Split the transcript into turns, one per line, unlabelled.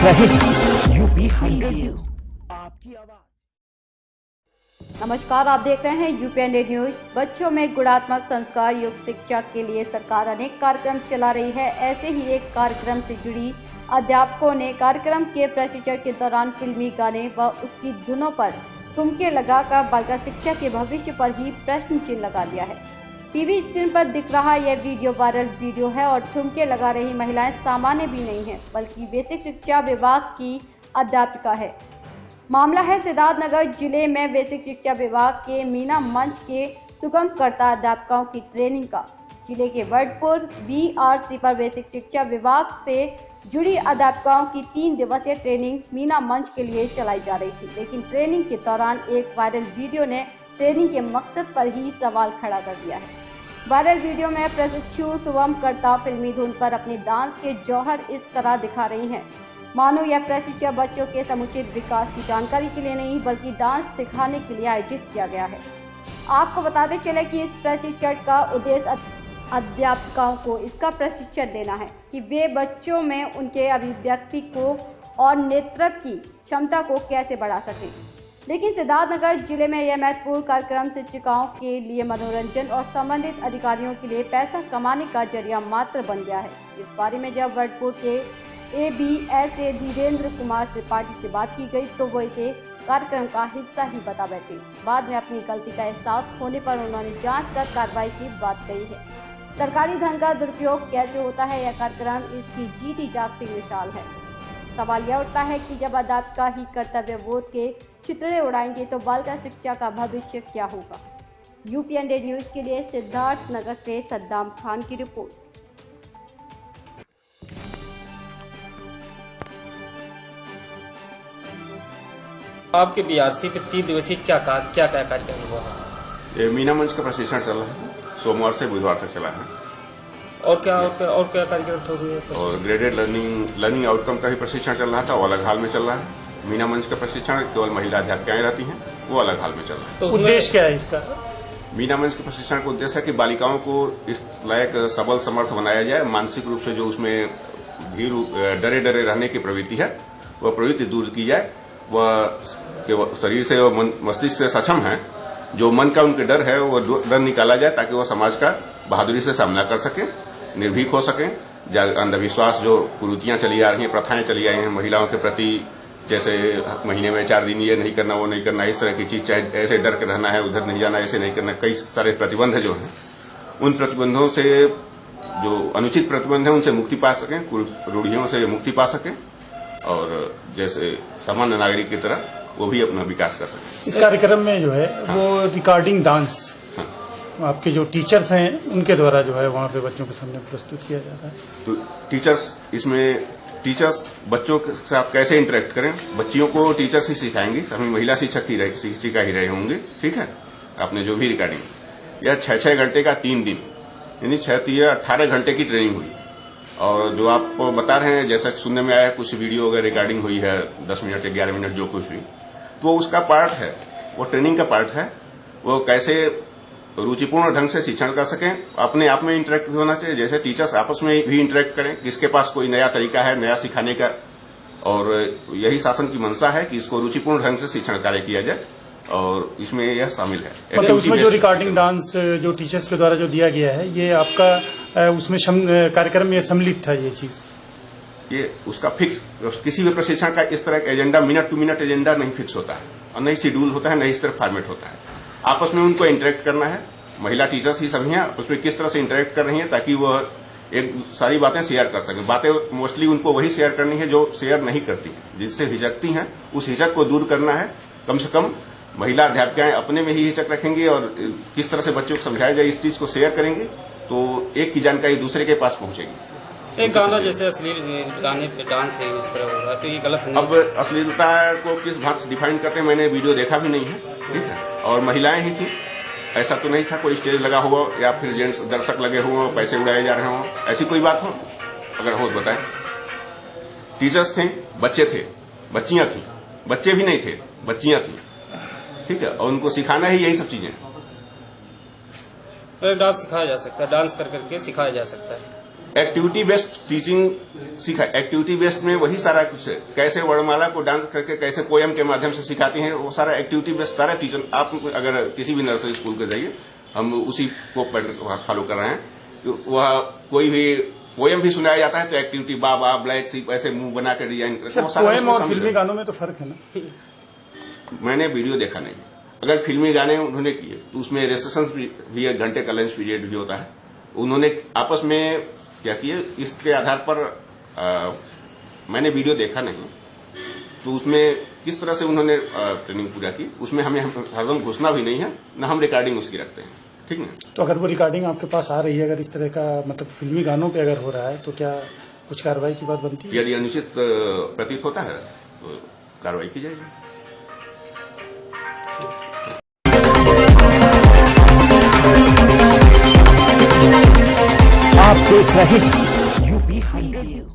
रहे हैं UP 100 news, आपकी आवाज।
नमस्कार, आप देख रहे हैं यूपी 100 न्यूज। बच्चों में गुणात्मक संस्कार युक्त शिक्षा के लिए सरकार अनेक कार्यक्रम चला रही है। ऐसे ही एक कार्यक्रम से जुड़ी अध्यापकों ने कार्यक्रम के प्रशिक्षण के दौरान फिल्मी गाने व उसकी धुनों पर ठुमके लगाकर बालिका शिक्षा के भविष्य पर ही प्रश्न चिन्ह लगा दिया है। टीवी स्क्रीन पर दिख रहा यह वीडियो वायरल वीडियो है और ठुमके लगा रही महिलाएं सामान्य भी नहीं है, बल्कि बेसिक शिक्षा विभाग की अध्यापिका है। मामला है सिद्धार्थनगर जिले में बेसिक शिक्षा विभाग के मीना मंच के सुगमकर्ता अध्यापकों की ट्रेनिंग का। जिले के वडपुर BRC पर बेसिक शिक्षा विभाग से जुड़ी अध्यापकों की 3 दिवसीय ट्रेनिंग मीना मंच के लिए चलाई जा रही थी, लेकिन ट्रेनिंग के दौरान एक वायरल वीडियो ने ट्रेनिंग के मकसद पर ही सवाल खड़ा कर दिया है। वायरल वीडियो में प्रशिक्षु सुगमकर्ता फिल्मी धुन पर अपने डांस के जौहर इस तरह दिखा रही हैं, मानो यह प्रशिक्षण बच्चों के समुचित विकास की जानकारी के लिए नहीं बल्कि डांस सिखाने के लिए आयोजित किया गया है। आपको बताते चले कि इस प्रशिक्षण का उद्देश्य अध्यापकों को इसका प्रशिक्षण देना है कि वे बच्चों में उनके अभिव्यक्ति को और नेतृत्व की क्षमता को कैसे बढ़ा सकें। लेकिन सिद्धार्थनगर जिले में यह महत्वपूर्ण कार्यक्रम शिक्षकों के लिए मनोरंजन और संबंधित अधिकारियों के लिए पैसा कमाने का जरिया मात्र बन गया है। इस बारे में जब वडपुर के ABSA धीरेन्द्र कुमार त्रिपाठी से बात की गई तो वो इसे कार्यक्रम का हिस्सा ही बता बैठे। बाद में अपनी गलती का एहसास होने पर उन्होंने जांच कर कार्रवाई की बात कही है। सरकारी धन का दुरुपयोग कैसे होता है, यह कार्यक्रम इसकी जीती जागती मिसाल है। सवाल यह उठता है कि जब अध्यापिका ही कर्तव्य बोध के चितड़े उड़ाएंगे तो बालिका शिक्षा का भविष्य क्या होगा। यूपी 100 न्यूज के लिए सिद्धार्थनगर से सद्दाम खान की रिपोर्ट।
आपके BRC पे 3 दिवसीय क्या कार्यक्रम हुआ है?
ये मीना मंच का प्रशिक्षण चल रहा है, सोमवार से बुधवार तक चला है।
और क्या कार्यक्रम हुए?
और ग्रेडेड लर्निंग आउटकम का भी प्रशिक्षण चल रहा था, वो अलग हाल में चल रहा है। मीना मंच का प्रशिक्षण केवल महिला अध्यापिकाएं रहती हैं, वो अलग हाल में चल रहा है।
तो उद्देश्य क्या है इसका?
मीना मंच के प्रशिक्षण का उद्देश्य है कि बालिकाओं को इस लायक सबल समर्थ बनाया जाए, मानसिक रूप से जो उसमें भीरू डरे रहने की प्रवृत्ति है वह प्रवृत्ति दूर की जाए। वह शरीर से और मस्तिष्क से सक्षम है, जो मन का उनके डर है वो डर निकाला जाए ताकि वह समाज का बहादुरी से सामना कर सके, निर्भीक हो सके। अंधविश्वास जो कुरीतियां चली आ रही हैं, प्रथाएं चली आई हैं महिलाओं के प्रति, जैसे महीने में 4 दिन ये नहीं करना वो नहीं करना, इस तरह की चीज, चाहे ऐसे डर के रहना है, उधर नहीं जाना, ऐसे नहीं करना, कई सारे प्रतिबंध जो हैं उन प्रतिबंधों से, जो अनुचित प्रतिबंध है उनसे मुक्ति पा सकें, रूढ़ियों से मुक्ति पा सकें और जैसे सामान्य नागरिक की तरह वो भी अपना विकास कर सकें।
इस कार्यक्रम में जो है वो रिकॉर्डिंग डांस आपके जो टीचर्स हैं उनके द्वारा जो है वहाँ पे बच्चों के सामने प्रस्तुत किया जाता है।
तो टीचर्स बच्चों के साथ कैसे इंटरेक्ट करें, बच्चियों को टीचर्स ही सिखाएंगी, सभी महिला शिक्षक ही शिक्षिका ही रहे होंगे, ठीक है। आपने जो भी रिकॉर्डिंग, यह 6 घंटे का 3 दिन, यानी 18 घंटे की ट्रेनिंग हुई। और जो आपको बता रहे हैं, जैसा सुनने में आया, कुछ वीडियो वगैरह रिकॉर्डिंग हुई है 10 मिनट 11 मिनट जो कुछ हुई, तो वो उसका पार्ट है, वो ट्रेनिंग का पार्ट है। वो कैसे रुचिपूर्ण ढंग से शिक्षण कर सकें, अपने आप में इंटरेक्ट भी होना चाहिए, जैसे टीचर्स आपस में भी इंटरेक्ट करें, किसके पास कोई नया तरीका है नया सिखाने का। और यही शासन की मंशा है कि इसको रुचिपूर्ण ढंग से शिक्षण कार्य किया जाए और इसमें यह शामिल है।
मतलब उसमें जो रिकॉर्डिंग डांस जो टीचर्स के द्वारा जो दिया गया है, ये आपका उसमें कार्यक्रम में सम्मिलित था ये चीज?
ये उसका फिक्स, किसी भी प्रशिक्षण का इस तरह का agenda, minute to minute agenda नहीं फिक्स होता है और नहीं शेड्यूल होता है, नहीं इस तरह फॉर्मेट होता है। आपस में उनको इंटरेक्ट करना है, महिला टीचर्स ही सभी हैं, उसमें किस तरह से इंटरेक्ट कर रही हैं ताकि वह एक सारी बातें शेयर कर सकें। बातें मोस्टली उनको वही शेयर करनी है जो शेयर नहीं करती, जिससे हिचकती हैं, उस हिचक को दूर करना है। कम से कम महिला अध्यापिकाएं अपने में ही हिचक रखेंगी और किस तरह से बच्चों को समझाया जाए इस चीज को शेयर करेंगे तो एक की जानकारी दूसरे के पास पहुंचेगी।
एक गाना जैसे अश्लील गाने पे डांस है इस तरह होगा तो ये गलत नहीं?
अब अश्लीलता को किस भाग से डिफाइन करते हैं मैंने वीडियो देखा भी नहीं है, ठीक है। और महिलाएं ही थी, ऐसा तो नहीं था कोई स्टेज लगा हुआ या फिर जेंट्स दर्शक लगे हुए, पैसे उड़ाए जा रहे हों, ऐसी कोई बात हो? अगर हो तो बताएं। टीचर्स थे, बच्चे थे, बच्चियां थी, बच्चे भी नहीं थे, बच्चियां थी, ठीक है। और उनको सिखाना ही यही सब चीजें।
डांस सिखाया जा सकता है, डांस कर करके सिखाया जा सकता है।
एक्टिविटी बेस्ड टीचिंग सीखा। एक्टिविटी बेस्ड में वही सारा कुछ है, कैसे वर्णमाला को डांस करके कैसे पोयम के माध्यम से सिखाती हैं, वो सारा एक्टिविटी बेस्ड सारा टीचर। आप अगर किसी भी नर्सरी स्कूल के जाइए, हम उसी को फॉलो कर रहे हैं। वह कोई भी पोयम भी सुनाया जाता है तो एक्टिविटी बाबा ब्लैक सीप ऐसे मुंह बना के डिजाइन करके वो सारा
पोएम और फिल्मी गानों में तो फर्क है ना।
मैंने वीडियो देखा नहीं। अगर फिल्मी गाने उन्होंने किए तो उसमें रेसेशन भी 1 घंटे का लंच पीरियड भी होता है। उन्होंने आपस में क्या किए, इसके आधार पर मैंने वीडियो देखा नहीं, तो उसमें किस तरह से उन्होंने ट्रेनिंग पूरा की, उसमें हमें हरदम घुसना भी नहीं है, न हम रिकॉर्डिंग उसकी रखते हैं। ठीक है।
तो अगर वो रिकॉर्डिंग आपके पास आ रही है, अगर इस तरह का मतलब फिल्मी गानों पे अगर हो रहा है, तो क्या कुछ कार्रवाई की बात बनती है?
यदि अनुचित प्रतीत होता है तो कार्रवाई की जाएगी।
आप देख रहे हैं यूपी 100 न्यूज।